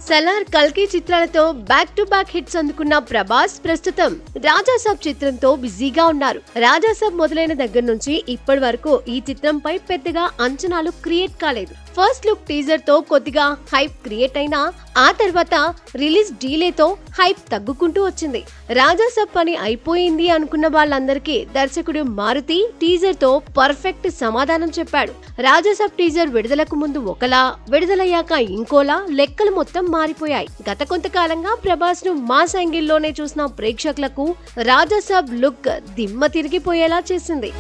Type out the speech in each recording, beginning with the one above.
సలార్, కల్కి చిత్రాలతో back to back hits అందుకున్న ప్రభాస్ ప్రస్తుతం రాజాసాబ్ చిత్రంతో బిజీగా ఉన్నారు. రాజాసాబ్ మొదలైన దగ్గర నుంచి ఇప్పటి వరకు ఈ చిత్రంపై పెద్దగా అంచనాలు క్రియేట్ కాలేదు. ఫస్ట్ లుక్ టీజర్ తో కొద్దిగా హైప్ క్రియేట్ అయినా ఆ తర్వాత రిలీజ్ డీలేతో హైప్ తగ్గుకుంటూ వచ్చింది. రాజాసాబ్ పని అయిపోయింది అనుకున్న వాళ్ళందరికీ దర్శకుడు మారుతి టీజర్ తో పర్ఫెక్ట్ సమాధానం చెప్పాడు. రాజాసాబ్ టీజర్ విడుదలకు ముందు ఒకలా, విడుదలయ్యాక ఇంకోలా లెక్కలు మొత్తం మారిపోయాయి. గత కొంతకాలంగా ప్రభాస్ ను మాస్ యాంగిల్లోనే చూసిన ప్రేక్షకులకు రాజాసాబ్ లుక్ దిమ్మ తిరిగిపోయేలా చేసింది.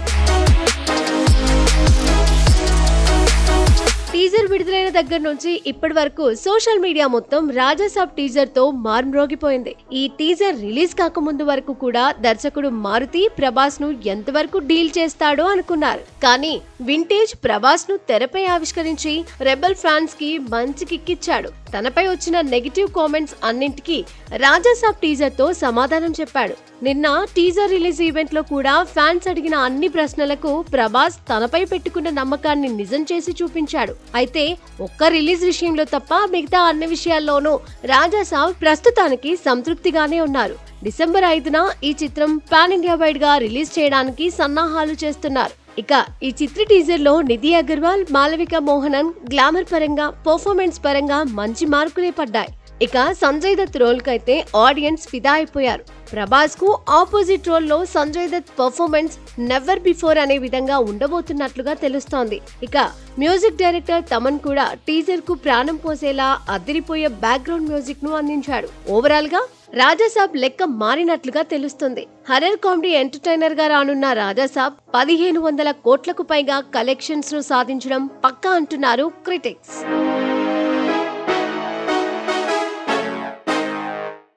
టీజర్ విడుదలైన దగ్గర నుంచి ఇప్పటి వరకు సోషల్ మీడియా మొత్తం రాజాసాబ్ టీజర్ తో మార్మోగిపోయింది. ఈ టీజర్ రిలీజ్ కాకముందు వరకు కూడా దర్శకుడు మారుతి ప్రభాస్ ను ఎంతవరకు డీల్ చేస్తాడో అనుకున్నారు. కానీ వింటేజ్ ప్రభాస్ ను తెరపై ఆవిష్కరించి రెబల్ ఫ్యాన్స్ కి మంచి కిక్కిచ్చాడు. తనపై వచ్చిన నెగిటివ్ కామెంట్స్ అన్నింటికీ రాజాసాబ్ టీజర్ తో సమాధానం చెప్పాడు. నిన్న టీజర్ రిలీజ్ ఈవెంట్ లో కూడా ఫ్యాన్స్ అడిగిన అన్ని ప్రశ్నలకు ప్రభాస్ తనపై పెట్టుకున్న నమ్మకాన్ని నిజం చేసి చూపించాడు. అయితే ఒక్క రిలీజ్ విషయంలో తప్ప మిగతా అన్ని విషయాల్లోనూ రాజాసాబ్ ప్రస్తుతానికి సంతృప్తిగానే ఉన్నారు. డిసెంబర్ 5న ఈ చిత్రం పాన్ ఇండియా వైడ్ గా రిలీజ్ చేయడానికి సన్నాహాలు చేస్తున్నారు. ఇక ఈ చిత్ర టీజర్ లో నిధి అగర్వాల్, మాలవిక మోహనన్ గ్లామర్ పరంగా, పర్ఫార్మెన్స్ పరంగా మంచి మార్కులే పడ్డాయి. ఇక సంజయ్ దత్ రోల్ కైతే ఆడియన్స్ ఫిదా అయిపోయారు. ప్రభాస్ కు ఆపోజిట్ రోల్ లో Sanjay Dutt performance never before అనే విధంగా ఉండబోతున్నట్లుగా తెలుస్తోంది. ఇక మ్యూజిక్ డైరెక్టర్ తమన్ కూడా టీజర్ కు ప్రాణం పోసేలా అదిరిపోయే బ్యాక్గ్రౌండ్ మ్యూజిక్ ను అందించాడు. ఓవరాల్ గా రాజాసాబ్ లెక్క మారినట్లుగా తెలుస్తుంది. హర్రర్ కామెడీ ఎంటర్టైనర్ గా రానున్న రాజాసాబ్ 1500 కోట్లకు పైగా కలెక్షన్స్ ను సాధించడం పక్కా అంటున్నారు క్రిటిక్స్.